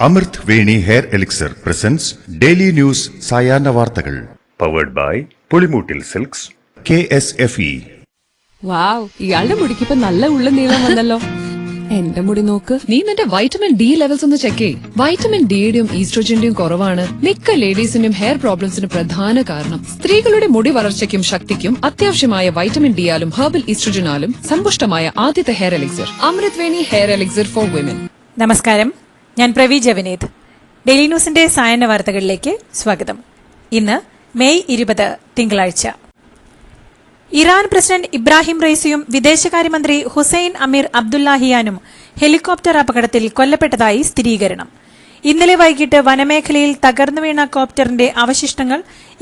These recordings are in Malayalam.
അമൃത് Veni hair elixir presents daily news സായാഹ്ന വാർത്തകൾ powered by Pulimoottil silks KSFE. Wow, ഇയാളുടെ മുടിക്കിപ്പോ നല്ല ഉള്ള നീളം വന്നല്ലോ. എന്റെ മുടി നോക്ക്. നീ നിന്റെ വൈറ്റമിൻ ഡി ലെവൽസ് ഒന്ന് ചെക്ക് ചെയ്യ്. വൈറ്റമിൻ ഡിയുടെയും ഈസ്ട്രോജന്റെയും കുറവാണ് മിക്ക ലേഡീസിന്റെയും ഹെയർ പ്രോബ്ലംസിന് പ്രധാന കാരണം. സ്ത്രീകളുടെ മുടി വളർച്ചയ്ക്കും ശക്തിക്കും അത്യാവശ്യമായ വൈറ്റമിൻ ഡിയാലും ഹെർബൽ ഈസ്ട്രോജനാലും സമ്പുഷ്ടമായ ആദ്യത്തെ hair elixir Amrit Veni hair elixir for women. നമസ്കാരം, ഞാൻ പ്രവി ജവനീത്. ഡെയിലി ന്യൂസിന്റെ സായാഹ്ന വാർത്തകളിലേക്ക് സ്വാഗതം. ഇന്ന് മെയ് 20 തിങ്കളാഴ്ച. ഇറാൻ പ്രസിഡന്റ് ഇബ്രാഹിം റൈസിയും വിദേശകാര്യമന്ത്രി ഹുസൈൻ അമീർ അബ്ദുല്ലാഹിയാനും ഹെലികോപ്റ്റർ അപകടത്തിൽ കൊല്ലപ്പെട്ടതായി സ്ഥിരീകരണം. ഇന്നലെ വൈകിട്ട് വനമേഖലയിൽ തകർന്നു വീണ കോപ്റ്ററിന്റെ അവശിഷ്ടങ്ങൾ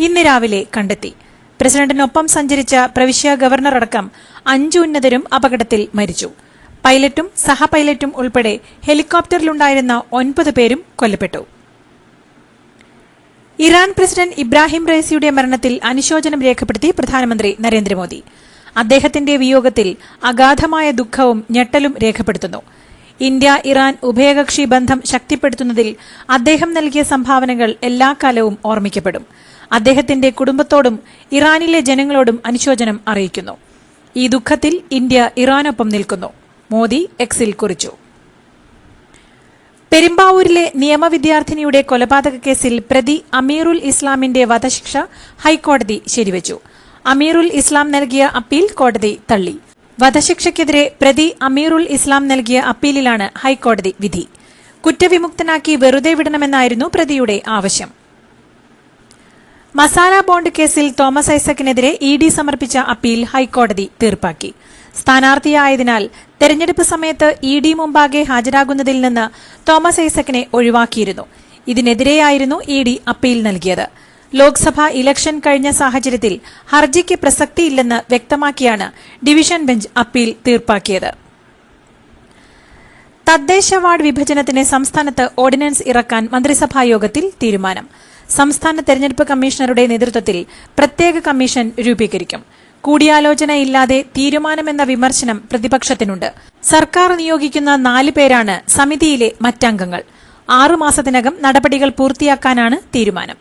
ഇന്ന് രാവിലെ കണ്ടെത്തി. പ്രസിഡന്റിനൊപ്പം സഞ്ചരിച്ച പ്രവിശ്യ ഗവർണർ അടക്കം 5 ഉന്നതരും അപകടത്തിൽ മരിച്ചു. പൈലറ്റും സഹപൈലറ്റും ഉൾപ്പെടെ ഹെലികോപ്റ്ററിലുണ്ടായിരുന്ന 9 പേരും കൊല്ലപ്പെട്ടു. ഇറാൻ പ്രസിഡന്റ് ഇബ്രാഹിം റൈസിയുടെ മരണത്തിൽ അനുശോചനം രേഖപ്പെടുത്തി പ്രധാനമന്ത്രി നരേന്ദ്രമോദി. അദ്ദേഹത്തിന്റെ വിയോഗത്തിൽ അഗാധമായ ദുഃഖവും ഞെട്ടലും രേഖപ്പെടുത്തുന്നു. ഇന്ത്യ ഇറാൻ ഉഭയകക്ഷി ബന്ധം ശക്തിപ്പെടുത്തുന്നതിൽ അദ്ദേഹം നൽകിയ സംഭാവനകൾ എല്ലാ കാലവും ഓർമ്മിക്കപ്പെടും. അദ്ദേഹത്തിന്റെ കുടുംബത്തോടും ഇറാനിലെ ജനങ്ങളോടും അനുശോചനം അറിയിക്കുന്നു. ഈ ദുഃഖത്തിൽ ഇന്ത്യ ഇറാനൊപ്പം നിൽക്കുന്നു, മോദി എക്സിൽ കുറിച്ചു. പെരുമ്പാവൂരിലെ നിയമവിദ്യാർത്ഥിനിയുടെ കൊലപാതക കേസിൽ പ്രതി അമീറുൽ ഇസ്ലാമിന്റെ വധശിക്ഷ ഹൈക്കോടതി ശരിവച്ചു. അമീറുൽ ഇസ്ലാം നൽകിയ അപ്പീൽ കോടതി തള്ളി. വധശിക്ഷയ്ക്കെതിരെ പ്രതി അമീറുൽ ഇസ്ലാം നൽകിയ അപ്പീലിലാണ് ഹൈക്കോടതി വിധി. കുറ്റവിമുക്തനാക്കി വെറുതെ വിടണമെന്നായിരുന്നു പ്രതിയുടെ ആവശ്യം. മസാല ബോണ്ട് കേസിൽ തോമസ് ഐസക്കിനെതിരെ ED സമർപ്പിച്ച അപ്പീൽ ഹൈക്കോടതി തീർപ്പാക്കി. സ്ഥാനാർത്ഥിയായതിനാൽ തെരഞ്ഞെടുപ്പ് സമയത്ത് ED മുമ്പാകെ ഹാജരാകുന്നതിൽ നിന്ന് തോമസ് ഐസക്കിനെ ഒഴിവാക്കിയിരുന്നു. ഇതിനെതിരെയായിരുന്നു ED അപ്പീൽ നൽകിയത്. ലോക്സഭാ ഇലക്ഷൻ കഴിഞ്ഞ സാഹചര്യത്തിൽ ഹർജിക്ക് പ്രസക്തിയില്ലെന്ന് വ്യക്തമാക്കിയാണ് ഡിവിഷൻ ബെഞ്ച് അപ്പീൽ തീർപ്പാക്കിയത്. തദ്ദേശ വാർഡ് വിഭജനത്തിന് സംസ്ഥാനത്ത് ഓർഡിനൻസ് ഇറക്കാൻ മന്ത്രിസഭായോഗത്തിൽ തീരുമാനം. സംസ്ഥാന തെരഞ്ഞെടുപ്പ് കമ്മീഷണറുടെ നേതൃത്വത്തിൽ പ്രത്യേക കമ്മീഷൻ രൂപീകരിക്കും. കൂടിയാലോചനയില്ലാതെ തീരുമാനമെന്ന വിമർശനം പ്രതിപക്ഷത്തിനുണ്ട്. സർക്കാർ നിയോഗിക്കുന്ന 4 പേരാണ് സമിതിയിലെ മറ്റംഗങ്ങൾ. 6 മാസത്തിനകം നടപടികൾ പൂർത്തിയാക്കാനാണ് തീരുമാനം.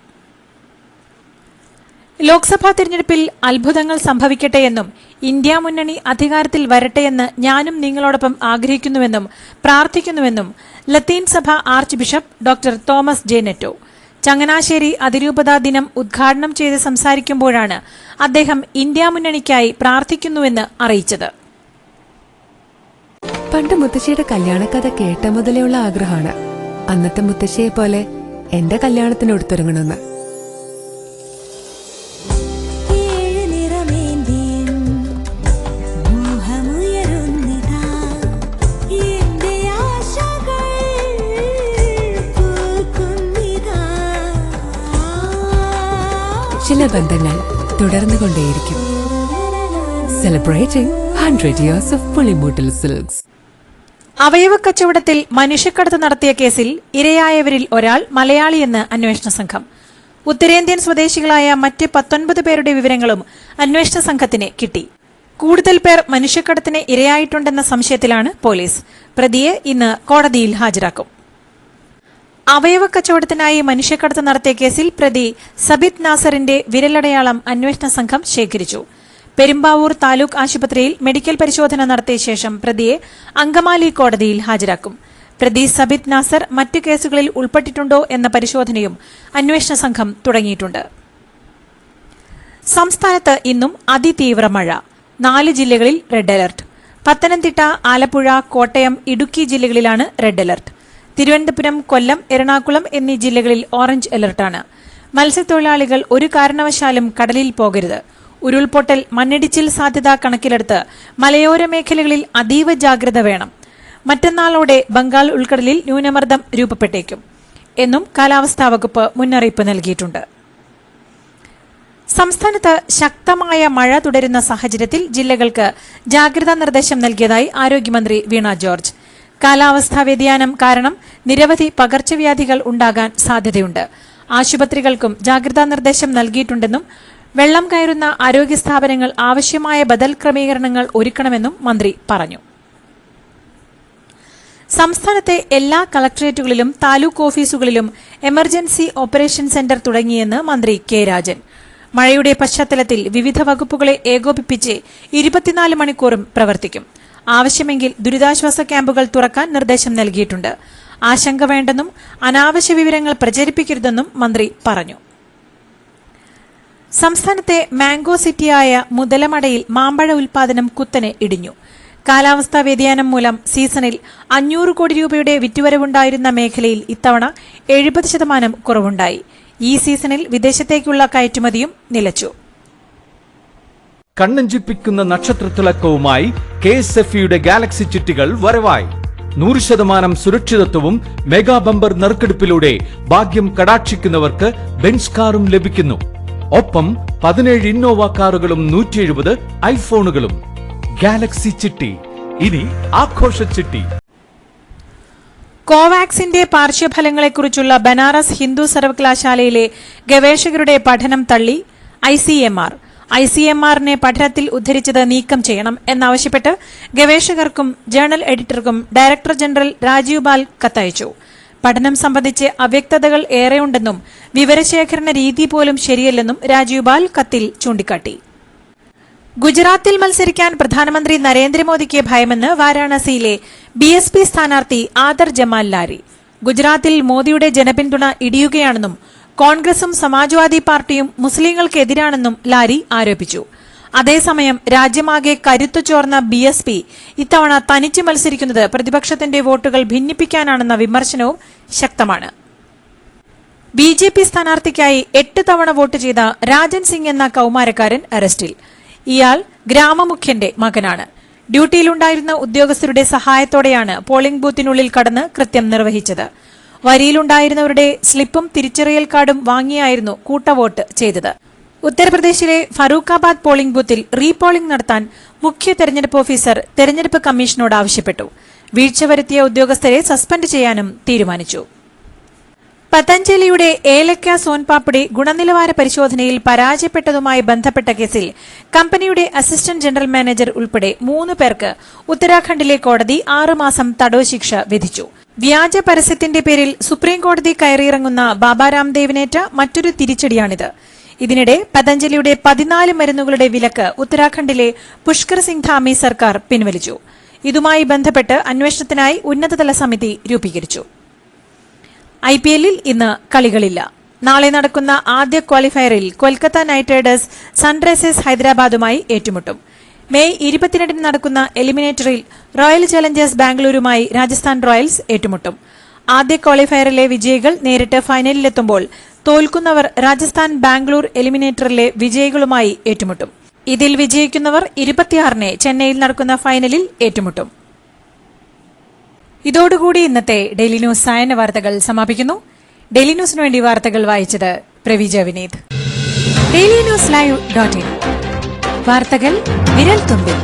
ലോക്സഭാ തെരഞ്ഞെടുപ്പിൽ അത്ഭുതങ്ങൾ സംഭവിക്കട്ടെയെന്നും ഇന്ത്യ മുന്നണി അധികാരത്തിൽ വരട്ടെയെന്ന് ഞാനും നിങ്ങളോടൊപ്പം ആഗ്രഹിക്കുന്നുവെന്നും പ്രാർത്ഥിക്കുന്നുവെന്നും ലത്തീൻ സഭ archbishop doctor Thomas J Netto Changanassery അതിരൂപതാ ദിനം ഉദ്ഘാടനം ചെയ്ത് സംസാരിക്കുമ്പോഴാണ് അദ്ദേഹം ഇന്ത്യ മുന്നണിക്കായി പ്രാർത്ഥിക്കുന്നുവെന്ന് അറിയിച്ചത്. പണ്ട് മുത്തശ്ശിയുടെ കല്യാണക്കഥ കേട്ട മുതലെയുള്ള ആഗ്രഹമാണ് അന്നത്തെ മുത്തശ്ശിയെ പോലെ എന്റെ കല്യാണത്തിന് എടുത്തൊരുങ്ങണമെന്ന്. ചില ബന്ധങ്ങൾ തുടർന്നുകൊണ്ടേയിരിക്കും. Celebrating 100 years of Pulimoottil silks. അവയവ കച്ചവടത്തിൽ മനുഷ്യക്കടത്ത് നടത്തിയ കേസിൽ ഇരയായവരിൽ ഒരാൾ മലയാളിയെന്ന് അന്വേഷണ സംഘം. ഉത്തരേന്ത്യൻ സ്വദേശികളായ മറ്റ് 19 പേരുടെ വിവരങ്ങളും അന്വേഷണ സംഘത്തിന് കിട്ടി. കൂടുതൽ പേർ മനുഷ്യക്കടത്തിന് ഇരയായിട്ടുണ്ടെന്ന സംശയത്തിലാണ് പോലീസ്. പ്രതിയെ ഇന്ന് കോടതിയിൽ ഹാജരാക്കും. അവയവ കച്ചവടത്തിനായി മനുഷ്യക്കടത്ത് നടത്തിയ കേസിൽ പ്രതി സബിത് നാസറിന്റെ വിരലടയാളം അന്വേഷണ സംഘം ശേഖരിച്ചു. പെരുമ്പാവൂർ താലൂക്ക് ആശുപത്രിയിൽ മെഡിക്കൽ പരിശോധന നടത്തിയ ശേഷം പ്രതിയെ അങ്കമാലി കോടതിയിൽ ഹാജരാക്കും. പ്രതി സബിത് നാസർ മറ്റു കേസുകളിൽ ഉൾപ്പെട്ടിട്ടുണ്ടോ എന്ന പരിശോധനയും അന്വേഷണ സംഘം തുടങ്ങിയിട്ടുണ്ട്. സംസ്ഥാനത്ത് ഇന്നും അതിതീവ്ര മഴ. 4 ജില്ലകളിൽ റെഡ് അലർട്ട്. പത്തനംതിട്ട, ആലപ്പുഴ, കോട്ടയം, ഇടുക്കി ജില്ലകളിലാണ് റെഡ് അലർട്ട്. തിരുവനന്തപുരം, കൊല്ലം, എറണാകുളം എന്നീ ജില്ലകളിൽ ഓറഞ്ച് അലർട്ടാണ്. മത്സ്യത്തൊഴിലാളികൾ ഒരു കാരണവശാലും കടലിൽ പോകരുത്. ഉരുൾപൊട്ടൽ, മണ്ണിടിച്ചിൽ സാധ്യത കണക്കിലെടുത്ത് മലയോര മേഖലകളിൽ അതീവ ജാഗ്രത വേണം. മറ്റന്നാളോടെ ബംഗാൾ ഉൾക്കടലിൽ ന്യൂനമർദ്ദം രൂപപ്പെട്ടേക്കും എന്നും കാലാവസ്ഥാ വകുപ്പ് മുന്നറിയിപ്പ് നൽകിയിട്ടുണ്ട്. സംസ്ഥാനത്ത് ശക്തമായ മഴ തുടരുന്ന സാഹചര്യത്തിൽ ജില്ലകൾക്ക് ജാഗ്രതാ നിർദ്ദേശം നൽകിയതായി ആരോഗ്യമന്ത്രി വീണ ജോർജ്. കാലാവസ്ഥാ വ്യതിയാനം കാരണം നിരവധി പകർച്ചവ്യാധികൾ ഉണ്ടാകാൻ സാധ്യതയുണ്ട്. ആശുപത്രികൾക്കും ജാഗ്രതാ നിർദ്ദേശം നൽകിയിട്ടുണ്ടെന്നും വെള്ളം കയറുന്ന ആരോഗ്യ സ്ഥാപനങ്ങൾ ആവശ്യമായ ബദൽ ക്രമീകരണങ്ങൾ ഒരുക്കണമെന്നും മന്ത്രി പറഞ്ഞു. സംസ്ഥാനത്തെ എല്ലാ കളക്ടറേറ്റുകളിലും താലൂക്ക് ഓഫീസുകളിലും എമർജൻസി ഓപ്പറേഷൻ സെന്റർ തുടങ്ങിയെന്ന് മന്ത്രി കെ രാജൻ. മഴയുടെ പശ്ചാത്തലത്തിൽ വിവിധ വകുപ്പുകളെ ഏകോപിപ്പിച്ച് 24 മണിക്കൂറും പ്രവർത്തിക്കും. ആവശ്യമെങ്കിൽ ദുരിതാശ്വാസ ക്യാമ്പുകൾ തുറക്കാൻ നിർദ്ദേശം നൽകിയിട്ടുണ്ട്. ആശങ്ക വേണ്ടെന്നും അനാവശ്യ വിവരങ്ങൾ പ്രചരിപ്പിക്കരുതെന്നും മന്ത്രി പറഞ്ഞു. സംസ്ഥാനത്തെ മാംഗോ സിറ്റിയായ മുതലമടയിൽ മാമ്പഴ ഉൽപാദനം കുത്തനെ ഇടിഞ്ഞു. കാലാവസ്ഥാ വ്യതിയാനം മൂലം സീസണിൽ 500 കോടി രൂപയുടെ വിറ്റുവരവുണ്ടായിരുന്ന മേഖലയിൽ ഇത്തവണ 70% കുറവുണ്ടായി. ഈ സീസണിൽ വിദേശത്തേക്കുള്ള കയറ്റുമതിയും നിലച്ചു. കണ്ണഞ്ചിപ്പിക്കുന്ന നക്ഷത്രത്തിളക്കവുമായി KSFEയുടെ ഗാലക്സി ചിട്ടികൾ വരവായി. 100% സുരക്ഷിതത്വവും മെഗാ ബമ്പർ നറുക്കെടുപ്പിലൂടെ ഭാഗ്യം കടാക്ഷിക്കുന്നവർക്ക് ബെൻസ് കാറും ലഭിക്കുന്നു. ഒപ്പം 17 ഇന്നോവ കാറുകളും 170 ഐഫോണുകളും. ഗാലക്സി ചിട്ടി, ഇനി ആഘോഷ ചിട്ടി. കോവാക്സിന്റെ പാർശ്വഫലങ്ങളെക്കുറിച്ചുള്ള ബനാറസ് ഹിന്ദു സർവകലാശാലയിലെ ഗവേഷകരുടെ പഠനം തള്ളി ICMR. ICMRനെ പഠനത്തിൽ ഉദ്ധരിച്ചത് നീക്കം ചെയ്യണം എന്നാവശ്യപ്പെട്ട് ഗവേഷകർക്കും ജേണൽ എഡിറ്റർക്കും ഡയറക്ടർ ജനറൽ രാജീവ് ബാൽ കത്തയച്ചു. പഠനം സംബന്ധിച്ച് അവ്യക്തതകൾ ഏറെയുണ്ടെന്നും വിവരശേഖരണ രീതി പോലും ശരിയല്ലെന്നും രാജീവ് ബാൽ കത്തിൽ ചൂണ്ടിക്കാട്ടി. ഗുജറാത്തിൽ മത്സരിക്കാൻ പ്രധാനമന്ത്രി നരേന്ദ്രമോദിക്ക് ഭയമെന്ന് വാരാണസിയിലെ BSP സ്ഥാനാർത്ഥി ആദർ ജമാൽ ലാരി. ഗുജറാത്തിൽ മോദിയുടെ ജനപിന്തുണ ഇടിയുകയാണെന്നും കോൺഗ്രസും സമാജ്വാദി പാർട്ടിയും മുസ്ലിങ്ങൾക്കെതിരാണെന്നും ലാരി ആരോപിച്ചു. അതേസമയം രാജ്യമാകെ കരുത്തു ചോർന്ന BSP ഇത്തവണ തനിച്ച് മത്സരിക്കുന്നത് പ്രതിപക്ഷത്തിന്റെ വോട്ടുകൾ ഭിന്നിപ്പിക്കാനാണെന്ന വിമർശനവും ശക്തമാണ്. BJP സ്ഥാനാർത്ഥിക്കായി 8 തവണ വോട്ട് ചെയ്ത രാജൻ സിംഗ് എന്ന കൌമാരക്കാരൻ അറസ്റ്റിൽ. ഇയാൾ ഗ്രാമമുഖ്യന്റെ മകനാണ്. ഡ്യൂട്ടിയിലുണ്ടായിരുന്ന ഉദ്യോഗസ്ഥരുടെ സഹായത്തോടെയാണ് പോളിംഗ് ബൂത്തിനുള്ളിൽ കടന്ന് കൃത്യം നിർവഹിച്ചത്. വരിയിലുണ്ടായിരുന്നവരുടെ സ്ലിപ്പും തിരിച്ചറിയൽ കാർഡും വാങ്ങിയായിരുന്നു കൂട്ടവോട്ട് ചെയ്തത്. ഉത്തർപ്രദേശിലെ ഫറൂഖാബാദ് പോളിംഗ് ബൂത്തിൽ റീപോളിംഗ് നടത്താൻ മുഖ്യ തെരഞ്ഞെടുപ്പ് ഓഫീസർ തെരഞ്ഞെടുപ്പ് കമ്മീഷനോട് ആവശ്യപ്പെട്ടു. വീഴ്ച വരുത്തിയ ഉദ്യോഗസ്ഥരെ സസ്പെൻഡ് ചെയ്യാനും തീരുമാനിച്ചു. പതഞ്ജലിയുടെ ഏലക്ക സോൻപാപ്പടി ഗുണനിലവാര പരിശോധനയിൽ പരാജയപ്പെട്ടതുമായി ബന്ധപ്പെട്ട കേസിൽ കമ്പനിയുടെ അസിസ്റ്റന്റ് ജനറൽ മാനേജർ ഉൾപ്പെടെ 3 പേർക്ക് ഉത്തരാഖണ്ഡിലെ കോടതി 6 മാസം തടവ് ശിക്ഷ വിധിച്ചു. വ്യാജ പരസ്യത്തിന്റെ പേരിൽ സുപ്രീംകോടതി കയറിയിറങ്ങുന്ന ബാബ രാംദേവിനേറ്റ മറ്റൊരു തിരിച്ചടിയാണിത്. ഇതിനിടെ പതഞ്ജലിയുടെ 14 മരുന്നുകളുടെ വിലക്ക് ഉത്തരാഖണ്ഡിലെ പുഷ്കർ സിംഗ് ധാമി സർക്കാർ പിൻവലിച്ചു. ഇതുമായി ബന്ധപ്പെട്ട് അന്വേഷണത്തിനായി ഉന്നതതല സമിതി രൂപീകരിച്ചു. IPLൽ ഇന്ന് കളികളില്ല. നാളെ നടക്കുന്ന ആദ്യ ക്വാളിഫയറിൽ കൊൽക്കത്ത നൈറ്റ് റൈഡേഴ്സ് സൺറൈസേഴ്സ് ഹൈദരാബാദുമായി ഏറ്റുമുട്ടും. മെയ് 22 നടക്കുന്ന എലിമിനേറ്ററിൽ റോയൽ ചലഞ്ചേഴ്സ് ബാംഗ്ലൂരുമായി രാജസ്ഥാൻ റോയൽസ് ഏറ്റുമുട്ടും. ആദ്യ ക്വാളിഫയറിലെ വിജയികൾ നേരിട്ട് ഫൈനലിലെത്തുമ്പോൾ തോൽക്കുന്നവർ രാജസ്ഥാൻ ബാംഗ്ലൂർ എലിമിനേറ്ററിലെ വിജയികളുമായി ഏറ്റുമുട്ടും. ഇതിൽ വിജയിക്കുന്നവർ 26-ന് ചെന്നൈയിൽ നടക്കുന്ന ഫൈനലിൽ ഏറ്റുമുട്ടും. ഇതോടുകൂടി ഇന്നത്തെ ഡെയിലി ന്യൂസ് സായന്ന വാർത്തകൾ സമാപിക്കുന്നു. ഡെയിലി ന്യൂസിനു വേണ്ടി വാർത്തകൾ വായിച്ചത് പ്രവീജ വിനീത്. DailyNewsLive.in വാർത്തകൾ വിരൽ തുമ്പിൽ.